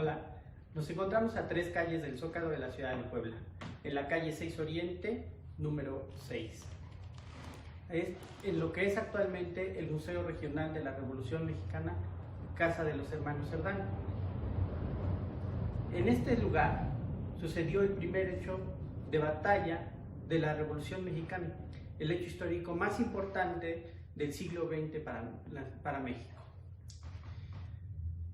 Hola, nos encontramos a 3 calles del Zócalo de la ciudad de Puebla, en la calle 6 Oriente, número 6. Es en lo que es actualmente el Museo Regional de la Revolución Mexicana, Casa de los Hermanos Cerdán. En este lugar sucedió el primer hecho de batalla de la Revolución Mexicana, el hecho histórico más importante del siglo XX para México.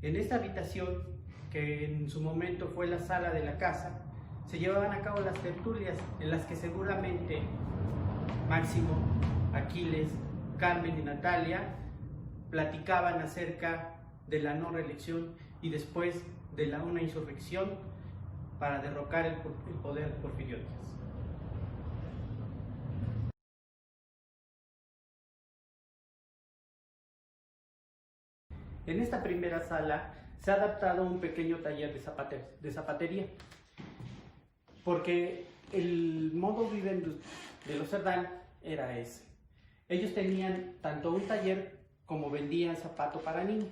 En esta habitación, que en su momento fue la sala de la casa, se llevaban a cabo las tertulias en las que seguramente Máximo, Aquiles, Carmen y Natalia platicaban acerca de la no reelección y después de una insurrección para derrocar el poder de Porfirio Díaz. En esta primera sala se ha adaptado un pequeño taller de zapatería, porque el modo vivendi de los Cerdán era ese. Ellos tenían tanto un taller como vendían zapato para niños.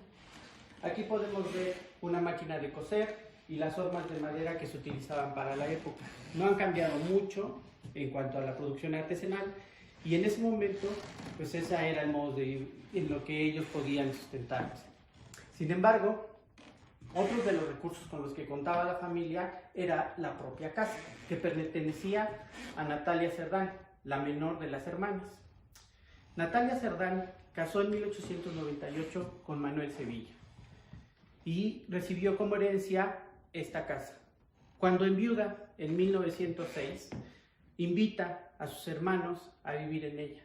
Aquí podemos ver una máquina de coser y las hormas de madera que se utilizaban para la época. No han cambiado mucho en cuanto a la producción artesanal, y en ese momento pues ese era el modo de ir en lo que ellos podían sustentarse. Sin embargo, otros de los recursos con los que contaba la familia era la propia casa, que pertenecía a Natalia Cerdán, la menor de las hermanas. Natalia Cerdán casó en 1898 con Manuel Sevilla y recibió como herencia esta casa. Cuando enviuda en 1906, invita a sus hermanos a vivir en ella.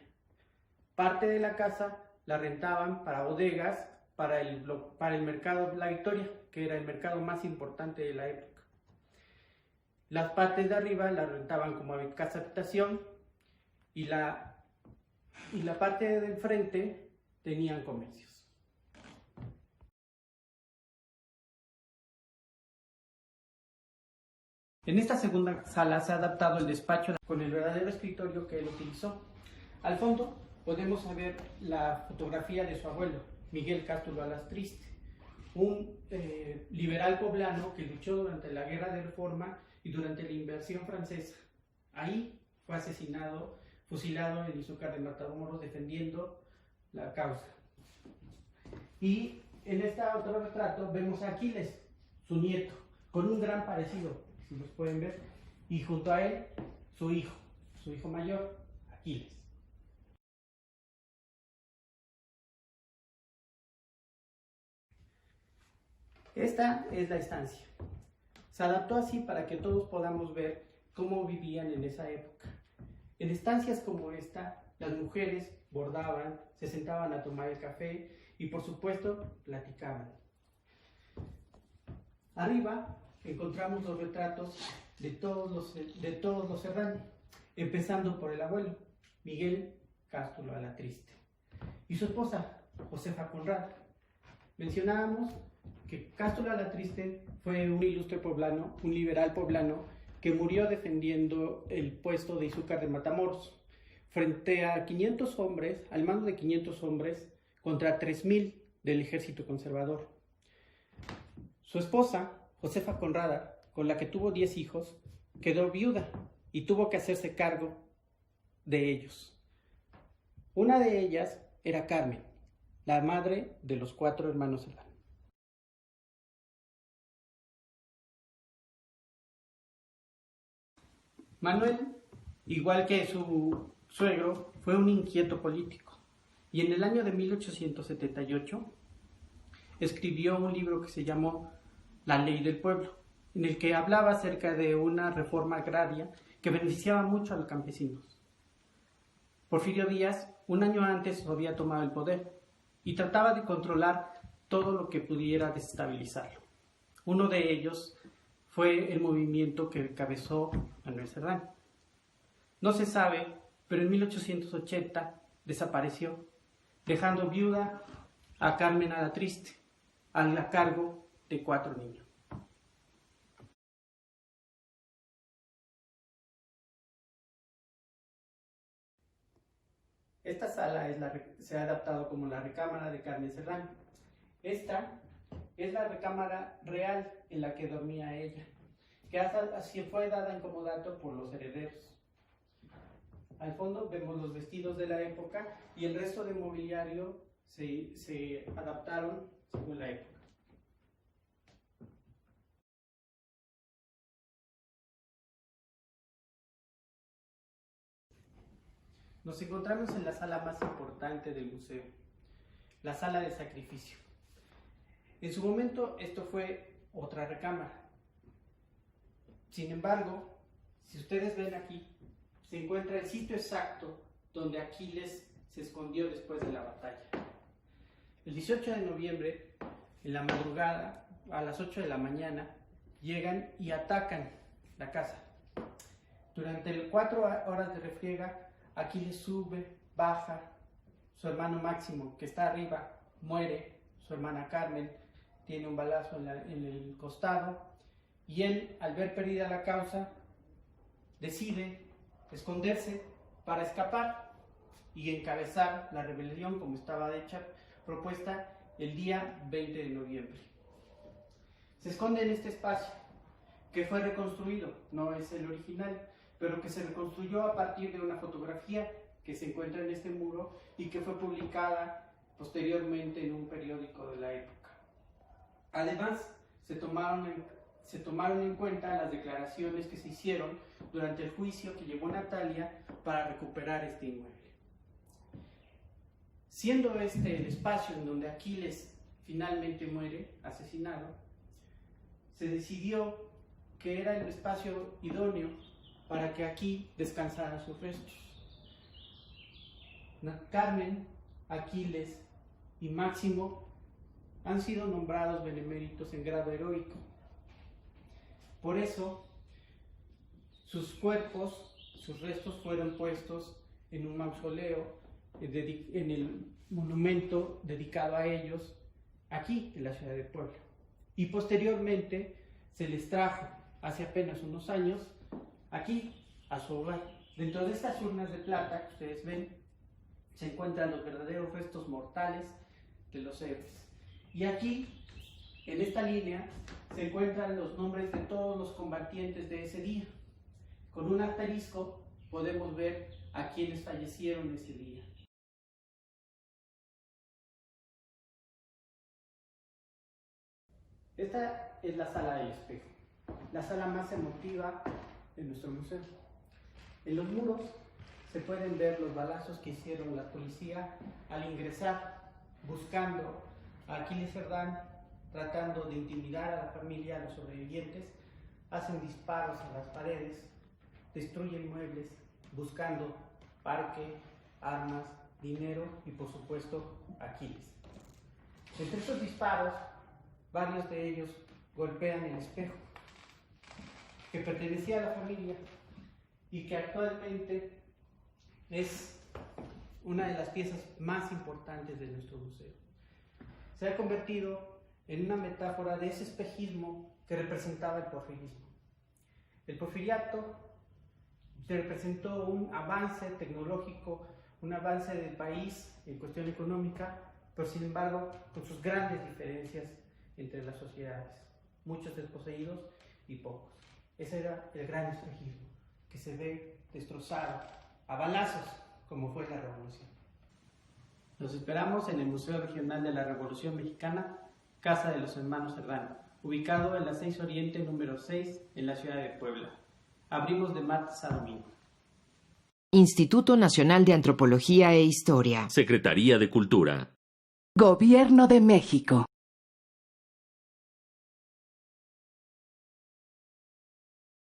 Parte de la casa la rentaban para bodegas, para el mercado La Victoria, que era el mercado más importante de la época. Las partes de arriba la rentaban como casa habitación y la parte de enfrente tenían comercios. En esta segunda sala se ha adaptado el despacho con el verdadero escritorio que él utilizó. Al fondo podemos ver la fotografía de su abuelo, Miguel Cástulo Alatriste, un liberal poblano que luchó durante la Guerra de Reforma y durante la invasión francesa. Ahí fue asesinado, fusilado en Izúcar de Matamoros, defendiendo la causa. Y en este otro retrato vemos a Aquiles, su nieto, con un gran parecido, si los pueden ver, y junto a él su hijo mayor, Aquiles. Esta es la estancia. Se adaptó así para que todos podamos ver cómo vivían en esa época. En estancias como esta, las mujeres bordaban, se sentaban a tomar el café y por supuesto platicaban. Arriba encontramos los retratos de todos los Cerdán, empezando por el abuelo, Miguel Cástulo Alatriste, y su esposa, Josefa Conrada. Mencionábamos que Cástulo Alatriste fue un ilustre poblano, un liberal poblano, que murió defendiendo el puesto de Izúcar de Matamoros, frente a 500 hombres, al mando de 500 hombres, contra 3000 del ejército conservador. Su esposa, Josefa Conrada, con la que tuvo 10 hijos, quedó viuda y tuvo que hacerse cargo de ellos. Una de ellas era Carmen, la madre de los 4 hermanos Cerdán. Manuel, igual que su suegro, fue un inquieto político, y en el año de 1878 escribió un libro que se llamó La Ley del Pueblo, en el que hablaba acerca de una reforma agraria que beneficiaba mucho a los campesinos. Porfirio Díaz, un año antes, había tomado el poder y trataba de controlar todo lo que pudiera desestabilizarlo. Uno de ellos fue el movimiento que encabezó Manuel Cerdán. No se sabe, pero en 1880 desapareció, dejando viuda a Carmen Alatriste, a cargo de 4 niños. Esta sala se ha adaptado como la recámara de Carmen Cerdán. Esta es la recámara real en la que dormía ella, que así fue dada en comodato por los herederos. Al fondo vemos los vestidos de la época y el resto de mobiliario se adaptaron según la época. Nos encontramos en la sala más importante del museo, la sala de sacrificio. En su momento esto fue otra recámara. Sin embargo, si ustedes ven aquí, se encuentra el sitio exacto donde Aquiles se escondió después de la batalla. El 18 de noviembre, en la madrugada, a las 8 de la mañana, llegan y atacan la casa. Durante 4 horas de refriega, Aquiles sube, baja, su hermano Máximo, que está arriba, muere, su hermana Carmen tiene un balazo en el costado, y él, al ver perdida la causa, decide esconderse para escapar y encabezar la rebelión como estaba hecha, propuesta el día 20 de noviembre. Se esconde en este espacio, que fue reconstruido, no es el original, pero que se reconstruyó a partir de una fotografía que se encuentra en este muro y que fue publicada posteriormente en un periódico de la época. Además, se tomaron en cuenta las declaraciones que se hicieron durante el juicio que llevó Natalia para recuperar este inmueble. Siendo este el espacio en donde Aquiles finalmente muere, asesinado, se decidió que era el espacio idóneo para que aquí descansaran sus restos. Carmen, Aquiles y Máximo han sido nombrados beneméritos en grado heroico. Por eso, sus cuerpos, sus restos fueron puestos en un mausoleo, en el monumento dedicado a ellos, aquí en la ciudad de Puebla. Y posteriormente se les trajo, hace apenas unos años, aquí a su hogar. Dentro de estas urnas de plata que ustedes ven, se encuentran los verdaderos restos mortales de los héroes. Y aquí, en esta línea, se encuentran los nombres de todos los combatientes de ese día. Con un asterisco podemos ver a quienes fallecieron ese día. Esta es la sala del espejo, la sala más emotiva de nuestro museo. En los muros se pueden ver los balazos que hicieron la policía al ingresar, buscando a Aquiles Cerdán, tratando de intimidar a la familia, a los sobrevivientes. Hacen disparos en las paredes, destruyen muebles, buscando parque, armas, dinero y por supuesto Aquiles. Entre estos disparos, varios de ellos golpean el espejo, que pertenecía a la familia y que actualmente es una de las piezas más importantes de nuestro museo. Se ha convertido en una metáfora de ese espejismo que representaba el porfirismo. El porfiriato representó un avance tecnológico, un avance del país en cuestión económica, pero sin embargo con sus grandes diferencias entre las sociedades, muchos desposeídos y pocos. Ese era el gran espejismo, que se ve destrozado a balazos, como fue la Revolución. Los esperamos en el Museo Regional de la Revolución Mexicana, Casa de los Hermanos Cerdán, ubicado en la 6 Oriente número 6, en la ciudad de Puebla. Abrimos de martes a domingo. Instituto Nacional de Antropología e Historia. Secretaría de Cultura. Gobierno de México.